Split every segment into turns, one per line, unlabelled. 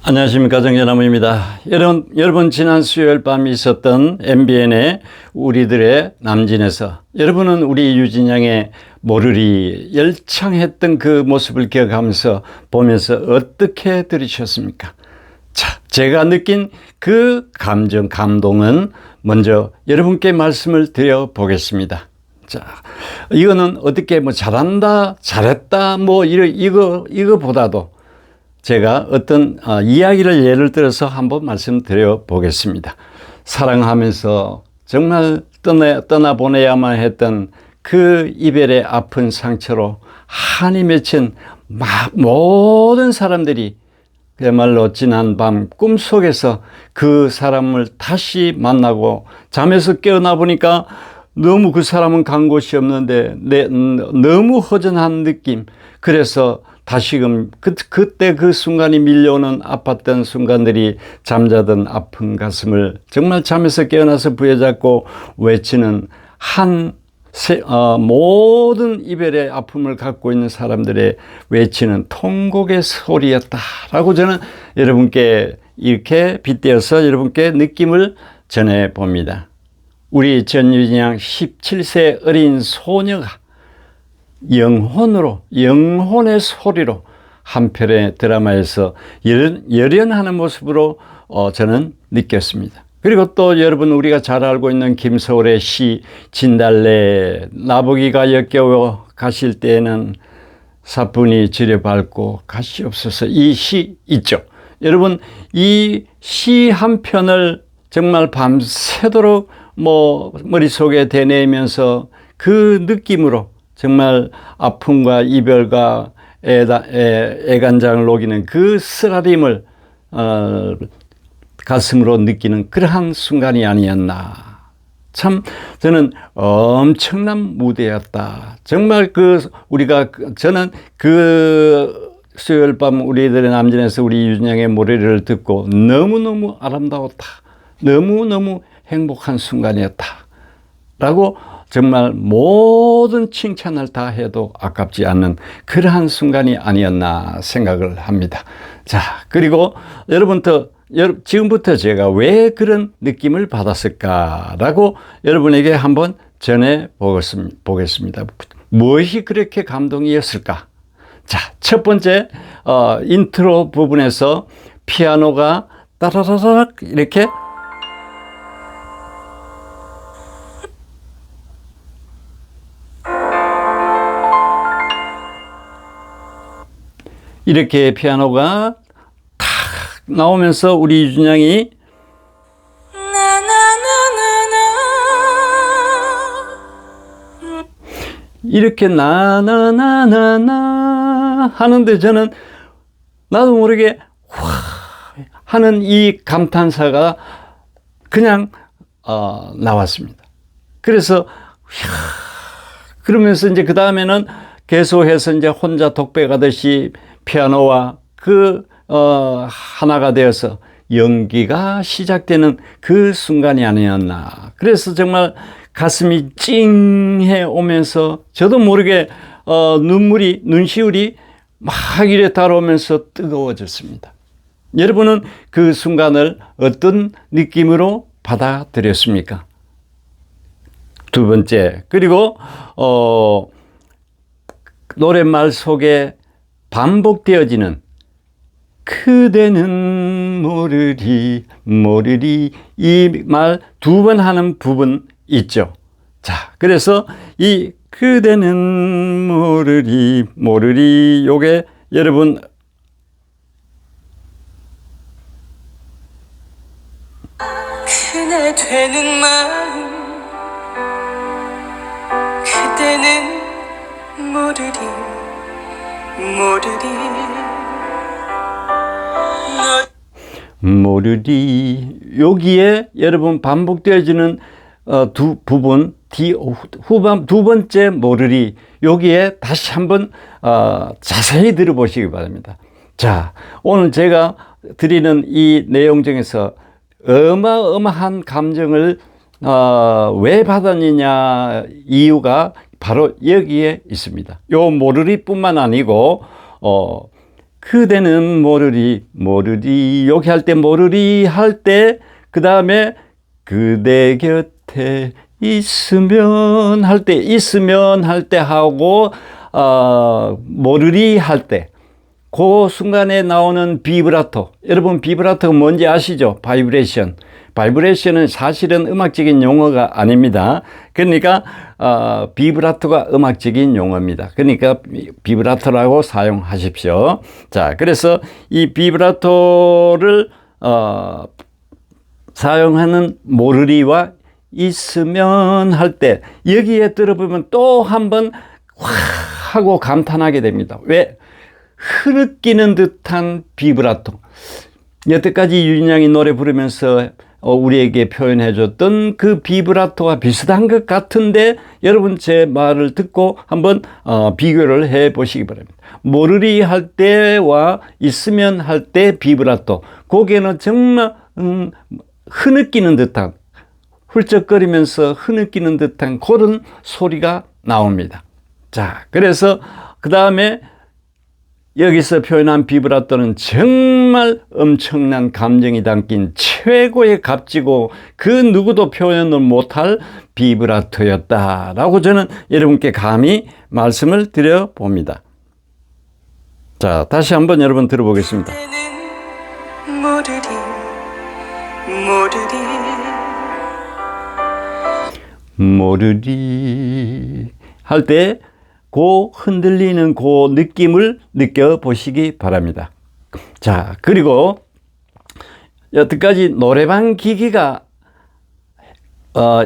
안녕하십니까, 정연아무입니다. 여러분 지난 수요일 밤 있었던 MBN의 우리들의 남진에서 여러분은 우리 유진 양의 모르리 열창했던 그 모습을 기억하면서 보면서 어떻게 들으셨습니까? 자, 제가 느낀 그 감동은 먼저 여러분께 말씀을 드려 보겠습니다. 자, 이거는 어떻게 잘한다, 잘했다, 이거보다도 제가 어떤 이야기를 예를 들어서 한번 말씀드려 보겠습니다. 사랑하면서 정말 떠나보내야만 했던 그 이별의 아픈 상처로 한이 맺힌 모든 사람들이 그야말로 지난 밤 꿈속에서 그 사람을 다시 만나고 잠에서 깨어나 보니까 너무 그 사람은 간 곳이 없는데 너무 허전한 느낌. 그래서 다시금 그때 그 순간이 밀려오는 아팠던 순간들이 잠자던 아픈 가슴을 정말 잠에서 깨어나서 부여잡고 외치는 모든 이별의 아픔을 갖고 있는 사람들의 외치는 통곡의 소리였다라고 저는 여러분께 이렇게 빗대어서 여러분께 느낌을 전해 봅니다. 우리 전유진 양 17세 어린 소녀가 영혼의 소리로 한 편의 드라마에서 열연하는 모습으로 저는 느꼈습니다. 그리고 또 여러분 우리가 잘 알고 있는 김서울의 시 진달래 나보기가 역겨워 가실 때에는 사뿐히 지려밟고 가시옵소서 이 시 있죠. 여러분 이 시 한 편을 정말 밤새도록 머릿속에 되뇌면서 그 느낌으로 정말 아픔과 이별과 애간장을 녹이는 그 쓰라림을 가슴으로 느끼는 그러한 순간이 아니었나. 참 저는 엄청난 무대였다. 정말 저는 그 수요일 밤 우리들의 남진에서 우리 유진 양의 노래를 듣고 너무너무 아름다웠다. 너무너무 행복한 순간이었다. 라고 정말 모든 칭찬을 다 해도 아깝지 않는 그러한 순간이 아니었나 생각을 합니다. 자, 그리고 지금부터 제가 왜 그런 느낌을 받았을까라고 여러분에게 한번 전해 보겠습니다. 무엇이 그렇게 감동이었을까? 자, 첫 번째 인트로 부분에서 피아노가 따라라락 이렇게 피아노가 탁 나오면서 우리 유진 양이 이렇게 나나나나나 하는데 저는 나도 모르게 와 하는 이 감탄사가 그냥 나왔습니다. 그래서 그러면서 이제 그 다음에는 계속해서 이제 혼자 독백하듯이 피아노와 하나가 되어서 연기가 시작되는 그 순간이 아니었나. 그래서 정말 가슴이 찡해 오면서 저도 모르게 눈시울이 막 이래 달아오면서 뜨거워졌습니다. 여러분은 그 순간을 어떤 느낌으로 받아들였습니까? 두 번째, 그리고 노랫말 속에 반복되어지는 그대는 모르리 이 말 두 번 하는 부분 있죠. 자, 그래서 이 그대는 모르리 요게 여러분
그대 되는 마음 그대는 모르리 여기에 여러분 반복되어지는 부분 두 번째 모르리 여기에 다시 한번 자세히 들어보시기 바랍니다. 자, 오늘 제가 드리는 이 내용 중에서 어마어마한 감정을 왜 받았느냐 이유가 바로 여기에 있습니다. 요 모르리뿐만 아니고 그대는 모르리 모르리 여기 할 때 모르리 할 때 그 다음에 그대 곁에 있으면 할 때 있으면 할 때 하고 모르리 할 때 그 순간에 나오는 비브라토. 여러분 비브라토가 뭔지 아시죠? 바이브레이션. 바이브레이션은 사실은 음악적인 용어가 아닙니다. 그러니까 비브라토가 음악적인 용어입니다. 그러니까 비브라토라고 사용하십시오. 자, 그래서 이 비브라토를 사용하는 모르리와 있으면 할 때 여기에 들어보면 또 한번 확 하고 감탄하게 됩니다. 왜? 흐느끼는 듯한 비브라토. 여태까지 유진양이 노래 부르면서 우리에게 표현해 줬던 그 비브라토와 비슷한 것 같은데 여러분 제 말을 듣고 한번 비교를 해 보시기 바랍니다. 모르리 할 때와 있으면 할 때 비브라토. 거기에는 정말 흐느끼는 듯한 훌쩍거리면서 흐느끼는 듯한 그런 소리가 나옵니다. 자, 그래서 그 다음에 여기서 표현한 비브라토는 정말 엄청난 감정이 담긴 최고의 값지고 그 누구도 표현을 못할 비브라토였다라고 저는 여러분께 감히 말씀을 드려 봅니다. 자, 다시 한번 여러분 들어보겠습니다. 모르리 할 때 그 흔들리는 그 느낌을 느껴보시기 바랍니다. 자, 그리고 여태까지 노래방 기기가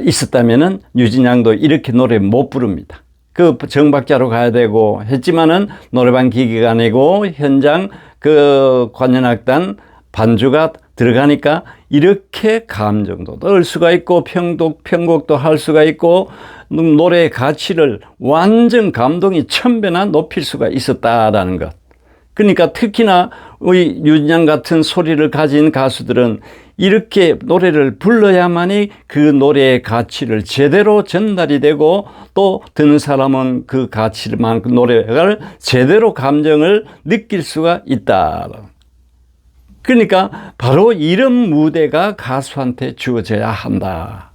있었다면은 유진양도 이렇게 노래 못 부릅니다. 그 정박자로 가야 되고 했지만은 노래방 기기가 아니고 현장 그 관현악단 반주가 들어가니까 이렇게 감정도 넣을 수가 있고 편곡도 할 수가 있고 노래의 가치를 완전 감동이 천배나 높일 수가 있었다라는 것. 그러니까 특히나 우리 유진양 같은 소리를 가진 가수들은 이렇게 노래를 불러야만이 그 노래의 가치를 제대로 전달이 되고 또 듣는 사람은 그 가치만큼 노래를 제대로 감정을 느낄 수가 있다. 그러니까 바로 이런 무대가 가수한테 주어져야 한다.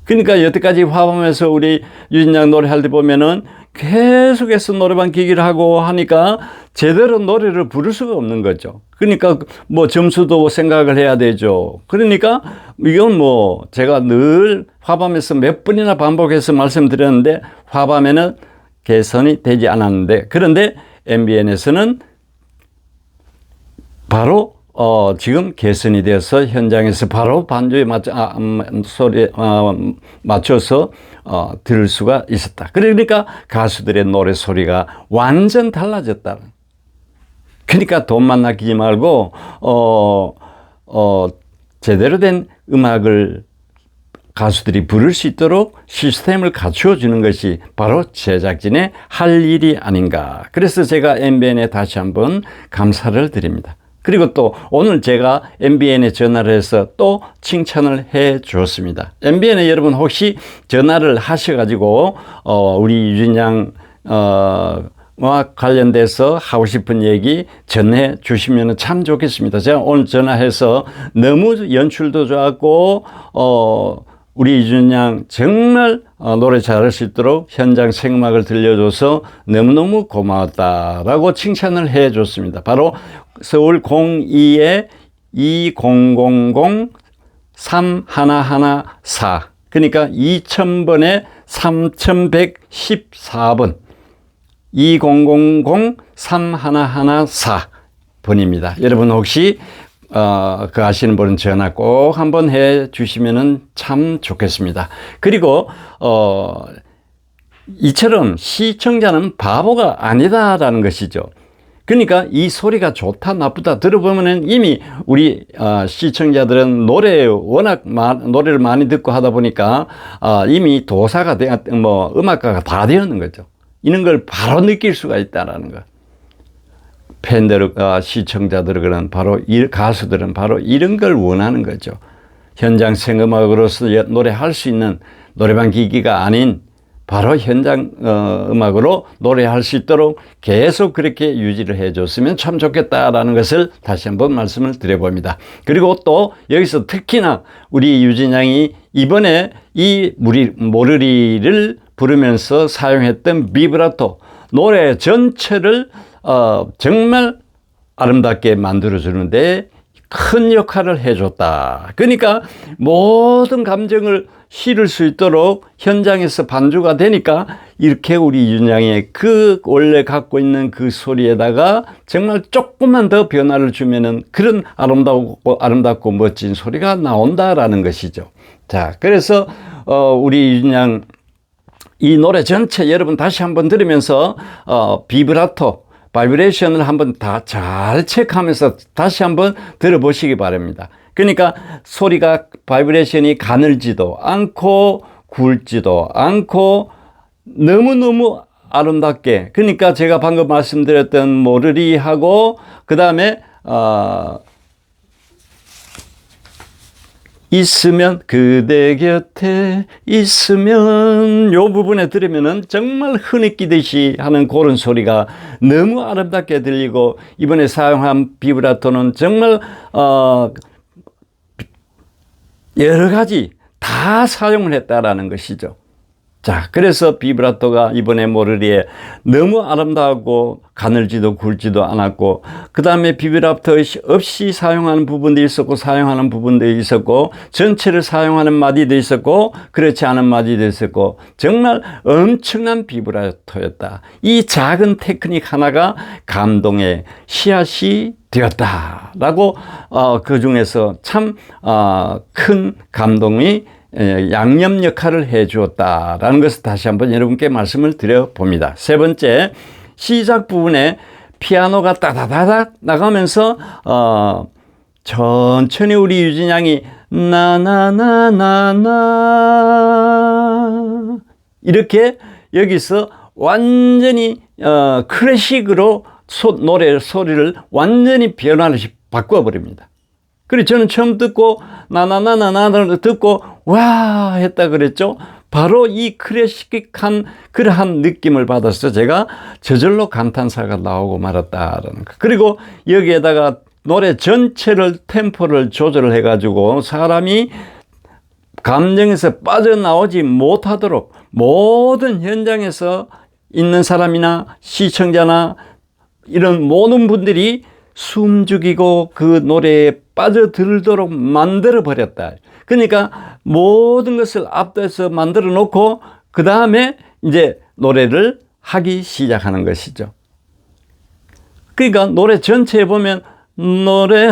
그러니까 여태까지 화밤에서 우리 유진양 노래할 때 보면은 계속해서 노래방 기기를 하고 하니까 제대로 노래를 부를 수가 없는 거죠. 그러니까 뭐 점수도 생각을 해야 되죠. 그러니까 이건 뭐 제가 늘 화밤에서 몇 번이나 반복해서 말씀드렸는데 화밤에는 개선이 되지 않았는데 그런데 MBN에서는 바로 지금 개선이 되어서 현장에서 바로 반주에 맞춰서 들을 수가 있었다. 그러니까 가수들의 노래 소리가 완전 달라졌다. 그러니까 돈만 아끼지 말고 제대로 된 음악을 가수들이 부를 수 있도록 시스템을 갖추어 주는 것이 바로 제작진의 할 일이 아닌가. 그래서 제가 MBN에 다시 한번 감사를 드립니다. 그리고 또 오늘 제가 MBN에 전화를 해서 또 칭찬을 해 주었습니다. MBN에 여러분 혹시 전화를 하셔가지고 우리 유진양 와 관련돼서 하고 싶은 얘기 전해 주시면 참 좋겠습니다. 제가 오늘 전화해서 너무 연출도 좋았고 우리 유진양 정말 노래 잘할 수 있도록 현장 생음악을 들려줘서 너무너무 고마웠다라고 칭찬을 해 줬습니다. 바로 서울 02-2000-3114 그러니까 2000번에 3114번 2000-3114번입니다. 여러분 혹시 그 아시는 분은 전화 꼭 한번 해 주시면 참 좋겠습니다. 그리고 이처럼 시청자는 바보가 아니다라는 것이죠. 그러니까 이 소리가 좋다 나쁘다 들어보면은 이미 우리 시청자들은 노래를 많이 듣고 하다 보니까 이미 도사가 음악가가 다 되었는 거죠. 이런 걸 바로 느낄 수가 있다라는 것. 팬들, 시청자들은 바로 가수들은 바로 이런 걸 원하는 거죠. 현장 생음악으로서 노래할 수 있는 노래방 기기가 아닌
바로 현장 음악으로 노래할 수 있도록 계속 그렇게 유지를 해줬으면 참 좋겠다라는 것을 다시 한번 말씀을 드려봅니다. 그리고 또 여기서 특히나 우리 유진 양이 이번에 이 모르리를 부르면서 사용했던 비브라토 노래 전체를 정말 아름답게 만들어주는데 큰 역할을 해줬다. 그러니까 모든 감정을 실을 수 있도록 현장에서 반주가 되니까 이렇게 우리 윤양의 그 원래 갖고 있는 그 소리에다가 정말 조금만 더 변화를 주면은 그런 아름답고 멋진 소리가 나온다라는 것이죠. 자, 그래서 우리 윤양 이 노래 전체 여러분 다시 한번 들으면서 비브라토 바이브레이션을 한번 다 잘 체크하면서 다시 한번 들어보시기 바랍니다. 그러니까 소리가 바이브레이션이 가늘지도 않고 굵지도 않고 너무너무 아름답게, 그러니까 제가 방금 말씀드렸던 모르리하고 그 다음에 있으면 그대 곁에 있으면 요 부분에 들으면은 정말 흐느끼듯이 하는 그런 소리가 너무 아름답게 들리고, 이번에 사용한 비브라토는 정말 여러 가지 다 사용을 했다라는 것이죠. 자, 그래서 비브라토가 이번에 모르리에 너무 아름다웠고 가늘지도 굵지도 않았고, 그 다음에 비브라토 없이 사용하는 부분도 있었고 사용하는 부분도 있었고, 전체를 사용하는 마디도 있었고 그렇지 않은 마디도 있었고, 정말 엄청난 비브라토였다. 이 작은 테크닉 하나가 감동의 씨앗이 되었다라고 그 중에서 참 큰 감동이 양념 역할을 해 주었다라는 것을 다시 한번 여러분께 말씀을 드려 봅니다. 세 번째, 시작 부분에 피아노가 따다다닥 나가면서 천천히 우리 유진 양이 나나나나나 이렇게 여기서 완전히 클래식으로 노래 소리를 완전히 변화를 바꿔 버립니다. 그래 저는 처음 듣고 나나나나나를 듣고 와 했다 그랬죠. 바로 이 클래식한 그러한 느낌을 받아서 제가 저절로 감탄사가 나오고 말았다라는 거. 그리고 여기에다가 노래 전체를 템포를 조절을 해가지고 사람이 감정에서 빠져나오지 못하도록 모든 현장에서 있는 사람이나 시청자나 이런 모든 분들이 숨죽이고 그 노래에 빠져들도록 만들어 버렸다. 그러니까 모든 것을 앞에서 만들어 놓고 그 다음에 이제 노래를 하기 시작하는 것이죠. 그러니까 노래 전체에 보면 노래하며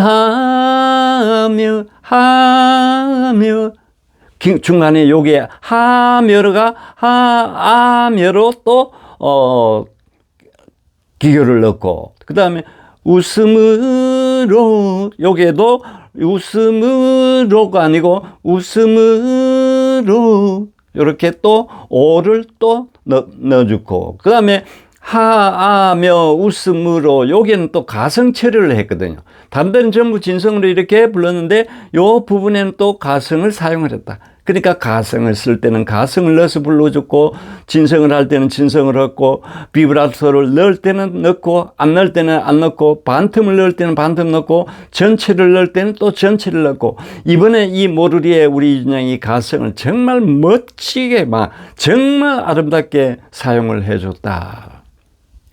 중간에 요게 하며가 하며로 또 기교를 넣고, 그 다음에 웃음으로, 여기에도 웃음으로가 아니고 웃음으로 이렇게 또 오를 또 넣어주고, 그 다음에 하며 웃음으로 여기는 또 가성 처리를 했거든요. 다른 데는 전부 진성으로 이렇게 불렀는데 요 부분에는 또 가성을 사용을 했다. 그러니까 가성을 쓸 때는 가성을 넣어서 불러줬고, 진성을 할 때는 진성을 했고, 비브라토를 넣을 때는 넣고, 안 넣을 때는 안 넣고, 반틈을 넣을 때는 반틈 넣고, 전체를 넣을 때는 또 전체를 넣고, 이번에 이 모르리에 우리 윤양이 가성을 정말 멋지게 정말 아름답게 사용을 해줬다.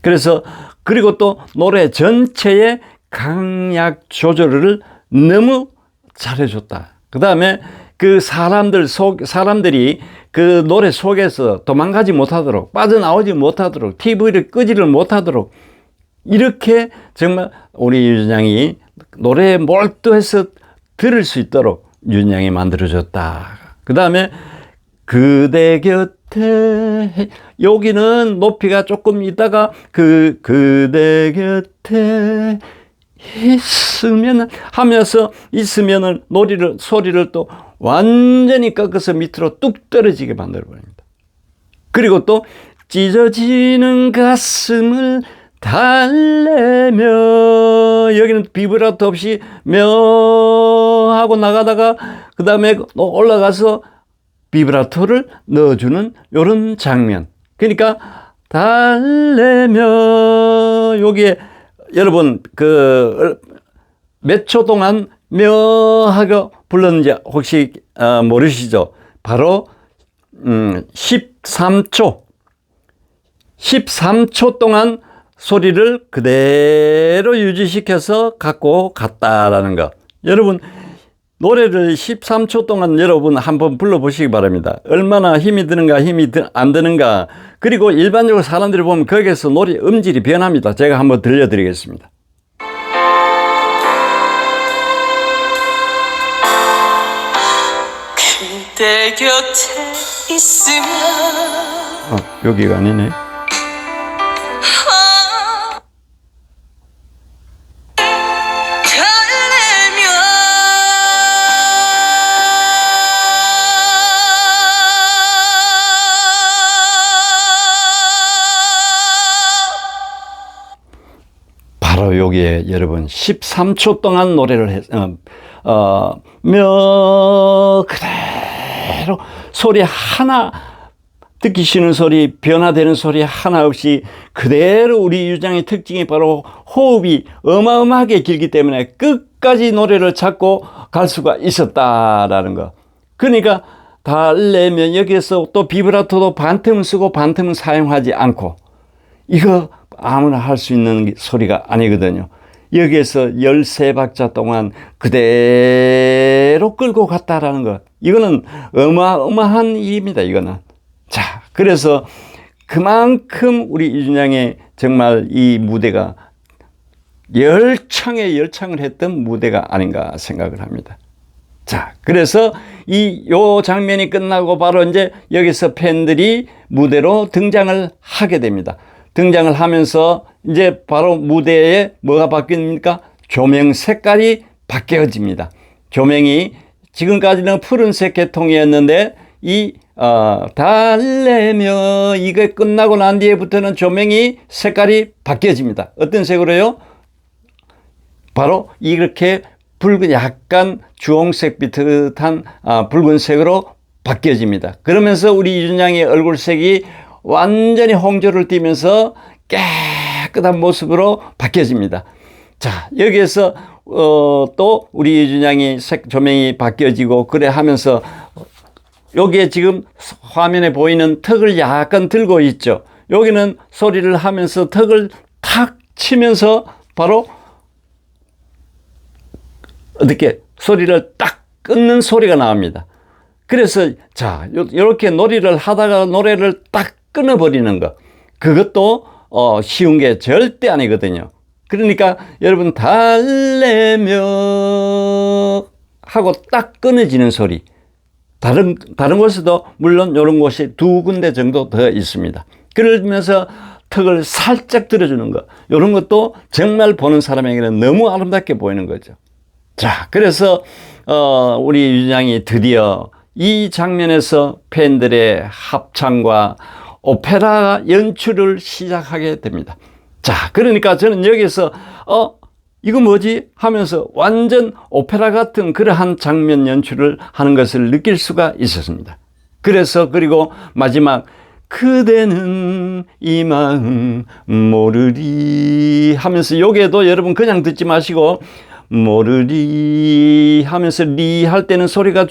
그래서 그리고 또 노래 전체의 강약 조절을 너무 잘해줬다. 그 다음에 그 사람들이 그 노래 속에서 도망가지 못하도록, 빠져나오지 못하도록, TV를 끄지를 못하도록, 이렇게 정말 우리 윤양이 노래에 몰두해서 들을 수 있도록 윤양이 만들어줬다. 그 다음에 그대 곁에, 여기는 높이가 조금 있다가 그대 곁에 있으면 하면서 있으면은 소리를 또 완전히 꺾어서 밑으로 뚝 떨어지게 만들어버립니다. 그리고 또 찢어지는 가슴을 달래며, 여기는 비브라토 없이 며 하고 나가다가 그 다음에 올라가서
비브라토를 넣어주는 요런 장면. 그러니까 달래며 여기에 여러분 그 몇 초 동안 며 하고 불렀는지 혹시 모르시죠? 바로 13초 동안 소리를 그대로 유지시켜서 갖고 갔다라는 거. 여러분 노래를 13초 동안 여러분 한번 불러보시기 바랍니다. 얼마나 힘이 드는가 힘이 안 드는가. 그리고 일반적으로 사람들이 보면 거기에서 노래 음질이 변합니다. 제가 한번 들려드리겠습니다.
그대 곁에 있으면
여기가 아니네. 바로 여기에 여러분 13초 동안 노래를 그대로 소리 하나 듣기시는 소리 변화되는 소리 하나 없이 그대로 우리 유장의 특징이 바로 호흡이 어마어마하게 길기 때문에 끝까지 노래를 잡고 갈 수가 있었다라는 거. 그러니까 달래면 여기에서 또 비브라토도 반틈을 쓰고 반틈을 사용하지 않고 이거 아무나 할 수 있는 소리가 아니거든요. 여기에서 13박자 동안 그대로 끌고 갔다라는 것. 이거는 어마어마한 일입니다. 이거는. 자, 그래서 그만큼 우리 이준양의 정말 이 무대가 열창을 했던 무대가 아닌가 생각을 합니다. 자, 그래서 요 장면이 끝나고 바로 이제 여기서 팬들이 무대로 등장을 하게 됩니다. 등장을 하면서 이제 바로 무대에 뭐가 바뀝니까? 조명 색깔이 바뀌어집니다. 조명이 지금까지는 푸른색 계통이었는데 달래며 이게 끝나고 난 뒤에부터는 조명이 색깔이 바뀌어집니다. 어떤 색으로요? 바로 이렇게 약간 주홍색 비슷한 붉은색으로 바뀌어집니다. 그러면서 우리 이준양의 얼굴색이 완전히 홍조를 띠면서 깨끗한 모습으로 바뀌어집니다. 자, 여기에서 또 우리 이준양이 조명이 바뀌어지고 그래 하면서 여기에 지금 화면에 보이는 턱을 약간 들고 있죠. 여기는 소리를 하면서 턱을 탁 치면서 바로 어떻게 소리를 딱 끊는 소리가 나옵니다. 그래서 자, 이렇게 놀이를 하다가 노래를 딱 끊어버리는 것. 그것도 쉬운 게 절대 아니거든요. 그러니까 여러분 달래며 하고 딱 끊어지는 소리. 다른 곳에도 물론 이런 곳이 2군데 정도 더 있습니다. 그러면서 턱을 살짝 들어주는 것. 이런 것도 정말 보는 사람에게는 너무 아름답게 보이는 거죠. 자, 그래서 우리 유장이 드디어 이 장면에서 팬들의 합창과 오페라 연출을 시작하게 됩니다. 자, 그러니까 저는 여기서 이거 뭐지? 하면서 완전 오페라 같은 그러한 장면 연출을 하는 것을 느낄 수가 있었습니다. 그래서 그리고 마지막 그대는 이 마음 모르리 하면서 여기에도 여러분 그냥 듣지 마시고 모르리 하면서 리 할 때는 소리가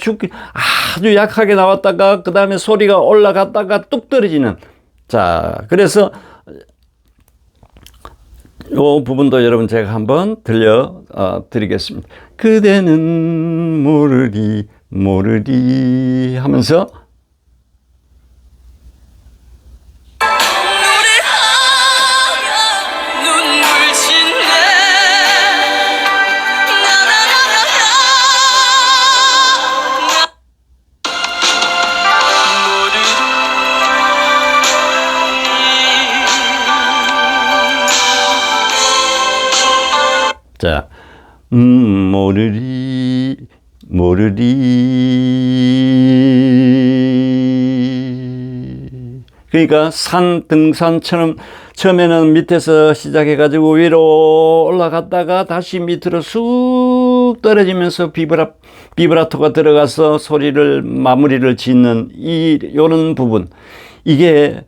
아주 약하게 나왔다가 그 다음에 소리가 올라갔다가 뚝 떨어지는. 자, 그래서 요 부분도 여러분 제가 한번 들려 드리겠습니다. 그대는 모르리 모르리 하면서 자, 모르리, 모르리. 그러니까 등산처럼 처음에는 밑에서 시작해가지고 위로 올라갔다가 다시 밑으로 쑥 뚝 떨어지면서 비브라토가 들어가서 소리를 마무리를 짓는 요런 부분, 이게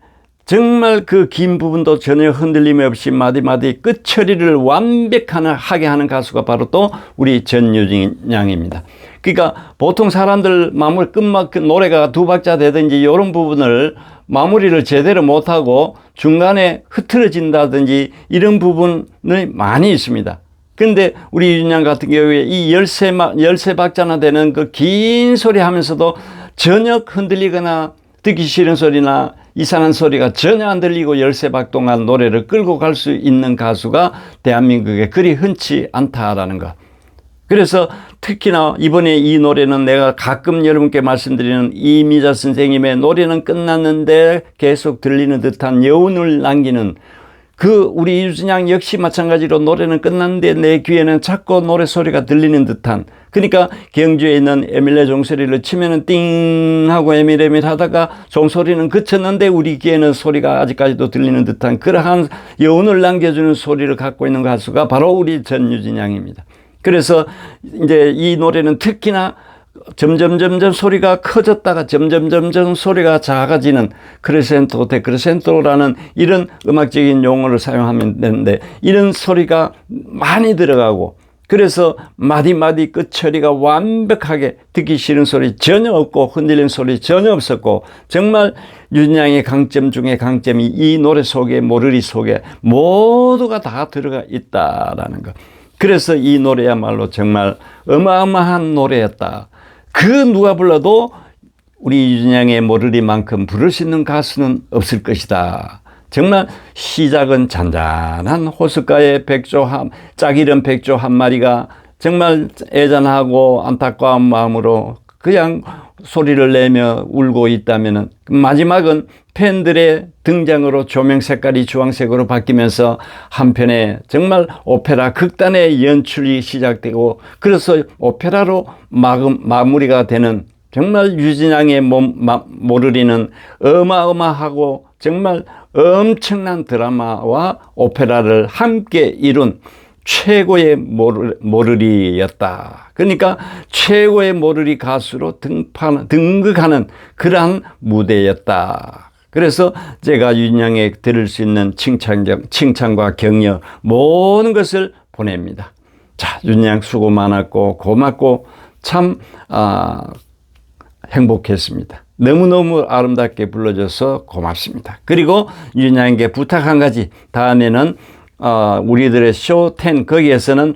정말 그 긴 부분도 전혀 흔들림 없이 마디마디 끝 처리를 완벽하게 하는 가수가 바로 또 우리 전유진 양입니다. 그러니까 보통 사람들 마무리 끝막 노래가 두 박자 되든지 이런 부분을 마무리를 제대로 못하고 중간에 흐트러진다든지 이런 부분이 많이 있습니다. 근데 우리 유진 양 같은 경우에 이 13박자나 되는 그 긴 소리 하면서도 전혀 흔들리거나 듣기 싫은 소리나 이상한 소리가 전혀 안 들리고 13박 동안 노래를 끌고 갈 수 있는 가수가 대한민국에 그리 흔치 않다라는 것. 그래서 특히나 이번에 이 노래는 내가 가끔 여러분께 말씀드리는 이미자 선생님의 노래는 끝났는데 계속 들리는 듯한 여운을 남기는 그 우리 유진 양 역시 마찬가지로 노래는 끝났는데 내 귀에는 자꾸 노래 소리가 들리는 듯한, 그러니까 경주에 있는 에밀레 종소리를 치면은 띵 하고 에밀에밀 하다가 종소리는 그쳤는데 우리 귀에는 소리가 아직까지도 들리는 듯한 그러한 여운을 남겨주는 소리를 갖고 있는 가수가 바로 우리 전유진 양입니다. 그래서 이제 이 노래는 특히나 점점 소리가 커졌다가 점점 소리가 작아지는 크레센토, 데크레센토라는 이런 음악적인 용어를 사용하면 되는데 이런 소리가 많이 들어가고, 그래서 마디마디 끝 처리가 완벽하게 듣기 싫은 소리 전혀 없고 흔들리는 소리 전혀 없었고, 정말 유진 양의 강점 중에 강점이 이 노래 속에 모르리 속에 모두가 다 들어가 있다라는 것. 그래서 이 노래야말로 정말 어마어마한 노래였다. 그 누가 불러도 우리 유진 양의 모르리만큼 부를 수 있는 가수는 없을 것이다. 정말 시작은 잔잔한 호숫가의 짝이른 백조 한 마리가 정말 애잔하고 안타까운 마음으로 그냥 소리를 내며 울고 있다면은 마지막은 팬들의 등장으로 조명 색깔이 주황색으로 바뀌면서 한편에 정말 오페라 극단의 연출이 시작되고, 그래서 오페라로 마무리가 되는 정말 유진 양의 모르리는 어마어마하고 정말 엄청난 드라마와 오페라를 함께 이룬 최고의 모르리였다. 그러니까 최고의 모르리 가수로 등극하는 그러한 무대였다. 그래서 제가 유진 양에 들을 수 있는 칭찬과 격려 모든 것을 보냅니다. 자, 유진 양 수고 많았고 고맙고 참 행복했습니다. 너무너무 아름답게 불러줘서 고맙습니다. 그리고 유진 양에게 부탁 한 가지, 다음에는 우리들의 쇼 10 거기에서는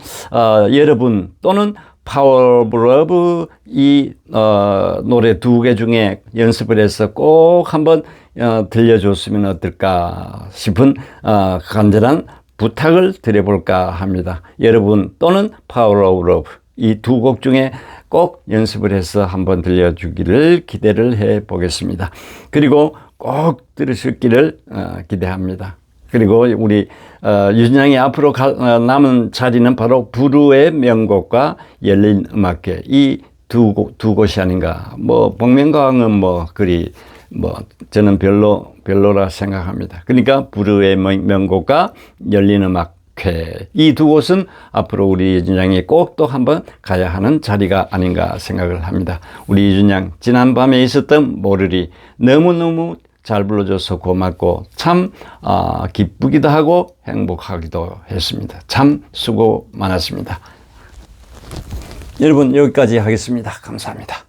여러분 또는 파워 오브 러브 이 노래 두 개 중에 연습을 해서 꼭 한번 들려줬으면 어떨까 싶은 간절한 부탁을 드려볼까 합니다. 여러분 또는 파워 오브 러브 이 두 곡 중에 꼭 연습을 해서 한번 들려주기를 기대를 해 보겠습니다. 그리고 꼭 들으시기를 기대합니다. 그리고 우리 유진 양이 앞으로 남은 자리는 바로 부르의 명곡과 열린 음악회 이 두 곳이 아닌가. 뭐 복면가왕은 저는 별로라 생각합니다. 그러니까 부르의 명곡과 열린 음악회 이 두 곳은 앞으로 우리 유진 양이 꼭 또 한번 가야 하는 자리가 아닌가 생각을 합니다. 우리 유진 양 지난밤에 있었던 모르리 너무너무 잘 불러줘서 고맙고 참 기쁘기도 하고 행복하기도 했습니다. 참 수고 많았습니다. 여러분 여기까지 하겠습니다. 감사합니다.